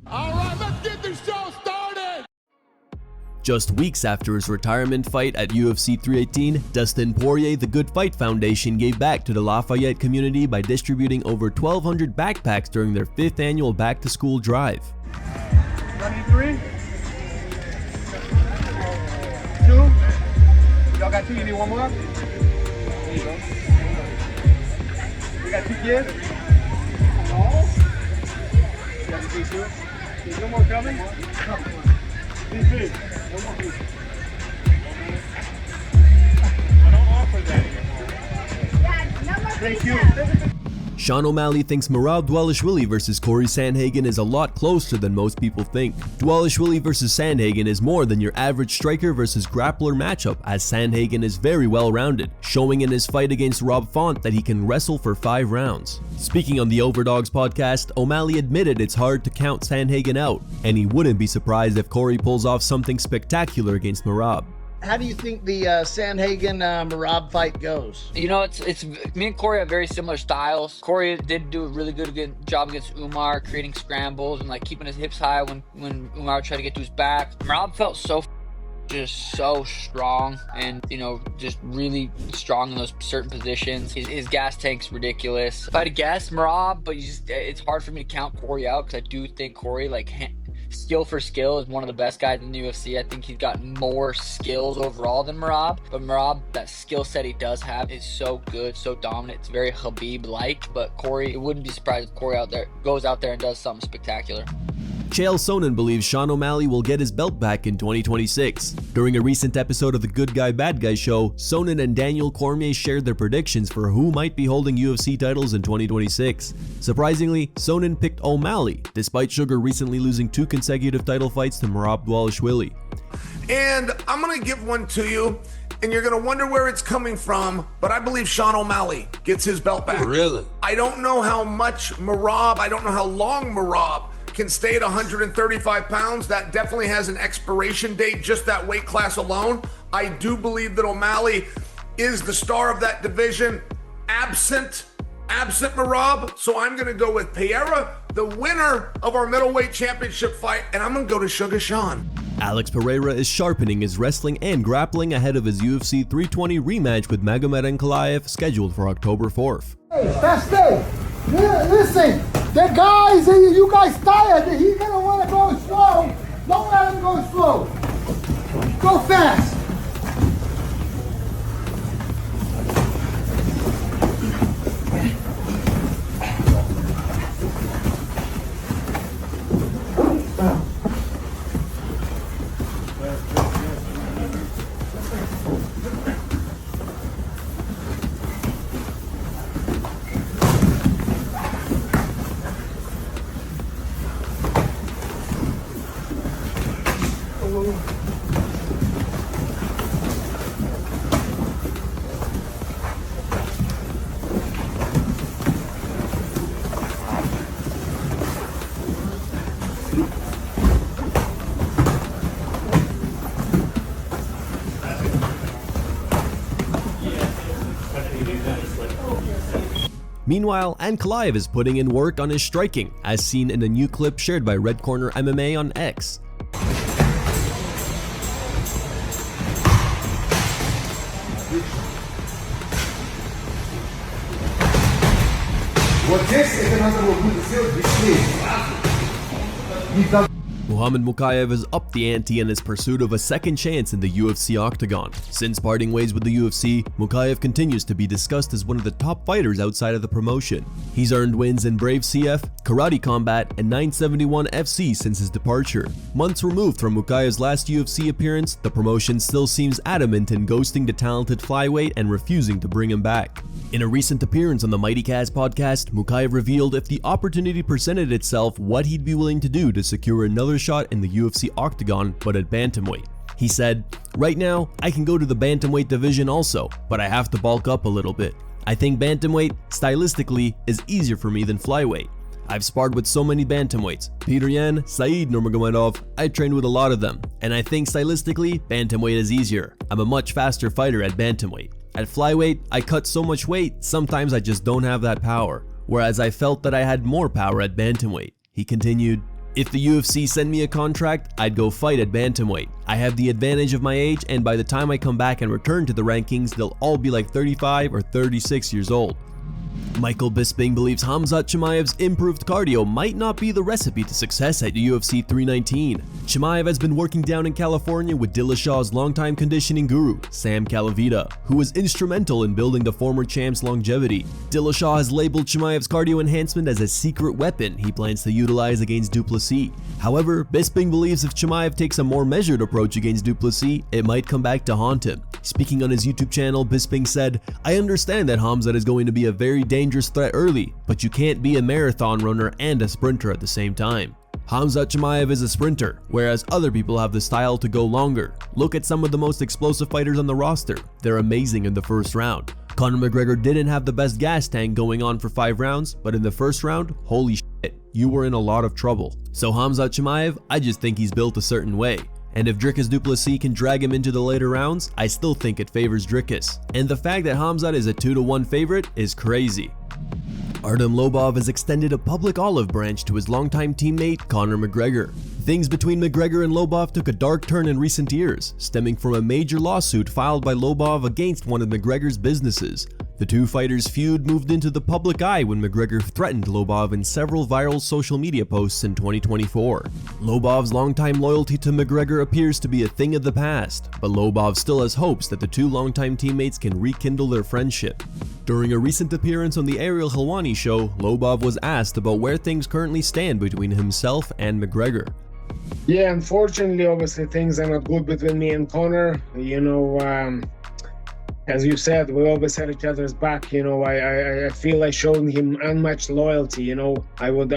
All right, let's get this show started! Just weeks after his retirement fight at UFC 318, Dustin Poirier, the Good Fight Foundation, gave back to the Lafayette community by distributing over 1,200 backpacks during their 5th annual back-to-school drive. 23. 2. Y'all got 2, you need one more? There you go. We got 2 kids. You got 2. There's no more coming? DC. No more people. I don't offer that anymore. Thank you. Sean O'Malley thinks Merab DVALISHVILI versus CORY Sandhagen is a lot closer than most people think. DVALISHVILI versus Sandhagen is more than your average striker versus grappler matchup, as Sandhagen is very well-rounded, showing in his fight against Rob Font that he can wrestle for 5 rounds. Speaking on the Overdogs podcast, O'Malley admitted it's hard to count Sandhagen out, and he wouldn't be surprised if CORY pulls off something spectacular against Merab. How do you think the Sandhagen-Merab fight goes? You know, it's me and CORY have very similar styles. CORY did do a really good job against Umar, creating scrambles and like keeping his hips high when Umar tried to get to his back. Merab felt so strong and, you know, just really strong in those certain positions. His gas tank's ridiculous. If I had to guess, Merab, but it's hard for me to count CORY out because I do think CORY, like, skill for skill, is one of the best guys in the UFC. I think he's got more skills overall than Merab, but Merab, that skill set he does have is so good, so dominant. It's very Khabib-like, but CORY, it wouldn't be surprised if CORY goes out there and does something spectacular. Chael Sonnen believes Sean O'Malley will get his belt back in 2026. During a recent episode of the Good Guy Bad Guy show, Sonnen and Daniel Cormier shared their predictions for who might be holding UFC titles in 2026. Surprisingly, Sonnen picked O'Malley, despite Sugar recently losing 2 consecutive title fights to Merab DVALISHVILI. And I'm gonna give one to you, and you're gonna wonder where it's coming from, but I believe Sean O'Malley gets his belt back. Really? I don't know how much Merab, I don't know how long Merab can stay at 135 pounds. That definitely has an expiration date, just that weight class alone. I do believe that O'Malley is the star of that division, absent Merab. So I'm gonna go with Pereira, the winner of our middleweight championship fight, and I'm gonna go to Sugar Sean. Alex Pereira is sharpening his wrestling and grappling ahead of his UFC 320 rematch with Magomed Ankalaev, scheduled for October 4th. Hey, fast day. Listen, the guys, you guys tired. He's gonna want to go slow. Don't let him go slow. Go fast. Meanwhile, Ankalaev is putting in work on his striking, as seen in a new clip shared by Red Corner MMA on X. Muhammad Mokaev has upped the ante in his pursuit of a second chance in the UFC octagon. Since parting ways with the UFC, Mokaev continues to be discussed as one of the top fighters outside of the promotion. He's earned wins in Brave CF, Karate Combat, and 971 FC since his departure. Months removed from Mokaev's last UFC appearance, the promotion still seems adamant in ghosting the talented flyweight and refusing to bring him back. In a recent appearance on the Mighty Cast podcast, Mokaev revealed if the opportunity presented itself, what he'd be willing to do to secure another shot in the UFC octagon, but at bantamweight. He said, "Right now, I can go to the bantamweight division also, but I have to bulk up a little bit. I think bantamweight, stylistically, is easier for me than flyweight. I've sparred with so many bantamweights, Peter Yan, Said Nurmagomedov, I trained with a lot of them, and I think stylistically, bantamweight is easier. I'm a much faster fighter at bantamweight. At flyweight, I cut so much weight, sometimes I just don't have that power, whereas I felt that I had more power at bantamweight." He continued, If the UFC send me a contract, I'd go fight at bantamweight. I have the advantage of my age, and by the time I come back and return to the rankings, they'll all be like 35 or 36 years old. Michael Bisping believes Khamzat Chimaev's improved cardio might not be the recipe to success at UFC 319. Chimaev has been working down in California with Dillashaw's longtime conditioning guru, Sam Calavita, who was instrumental in building the former champ's longevity. Dillashaw has labeled Chimaev's cardio enhancement as a secret weapon he plans to utilize against Duplessis. However, Bisping believes if Chimaev takes a more measured approach against Duplessis, it might come back to haunt him. Speaking on his YouTube channel, Bisping said, "I understand that Khamzat is going to be a very dangerous threat early, but you can't be a marathon runner and a sprinter at the same time. Khamzat Chimaev is a sprinter, whereas other people have the style to go longer. Look at some of the most explosive fighters on the roster. They're amazing in the first round. Conor McGregor didn't have the best gas tank going on for 5 rounds, but in the first round, holy shit, you were in a lot of trouble. So Khamzat Chimaev, I just think he's built a certain way. And if Dricus Duplessis can drag him into the later rounds, I still think it favors Dricus. And the fact that Khamzat is a 2-1 favorite is crazy." Artem Lobov has extended a public olive branch to his longtime teammate Conor McGregor. Things between McGregor and Lobov took a dark turn in recent years, stemming from a major lawsuit filed by Lobov against one of McGregor's businesses. The two fighters' feud moved into the public eye when McGregor threatened Lobov in several viral social media posts in 2024. Lobov's longtime loyalty to McGregor appears to be a thing of the past, but Lobov still has hopes that the two longtime teammates can rekindle their friendship. During a recent appearance on the Ariel Helwani show, Lobov was asked about where things currently stand between himself and McGregor. Yeah, unfortunately, obviously things are not good between me and Conor. As you said, we always had each other's back. I feel I showed him unmatched loyalty. I would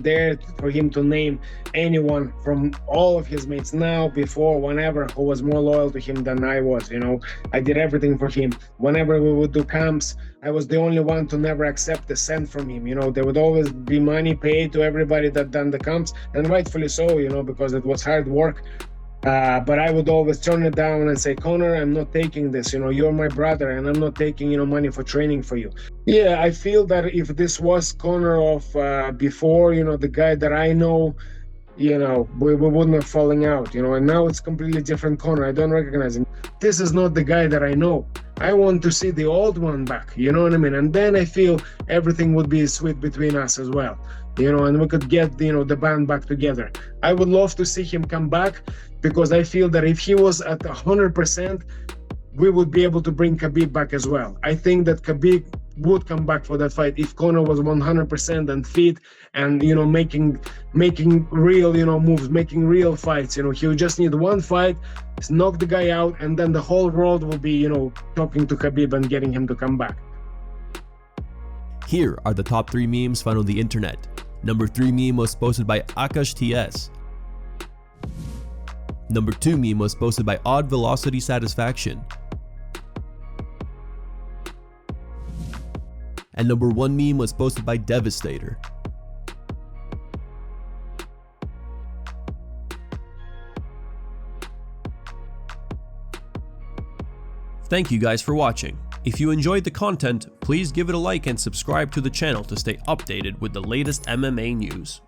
dare for him to name anyone from all of his mates now, before, whenever, who was more loyal to him than I was. I did everything for him. Whenever we would do camps, I was the only one to never accept a cent from him. There would always be money paid to everybody that done the camps, and rightfully so, because it was hard work. But I would always turn it down and say, "Conor, I'm not taking this. You're my brother, and I'm not taking, money for training for you." Yeah, I feel that if this was Conor of before, the guy that I know, we wouldn't have fallen out, and now it's completely different Conor. I don't recognize him. This is not the guy that I know. I want to see the old one back, you know what I mean? And then I feel everything would be sweet between us as well, and we could get, the band back together. I would love to see him come back, because I feel that if he was at 100%, we would be able to bring Khabib back as well. I think that Khabib would come back for that fight if Conor was 100% and fit and, making real, moves, making real fights. He would just need one fight, knock the guy out, and then the whole world will be, talking to Khabib and getting him to come back. Here are the top 3 memes found on the internet. Number 3 meme was posted by Akash TS. Number 2 meme was posted by Odd Velocity Satisfaction. And number 1 meme was posted by Devastator. Thank you guys for watching. If you enjoyed the content, please give it a like and subscribe to the channel to stay updated with the latest MMA news.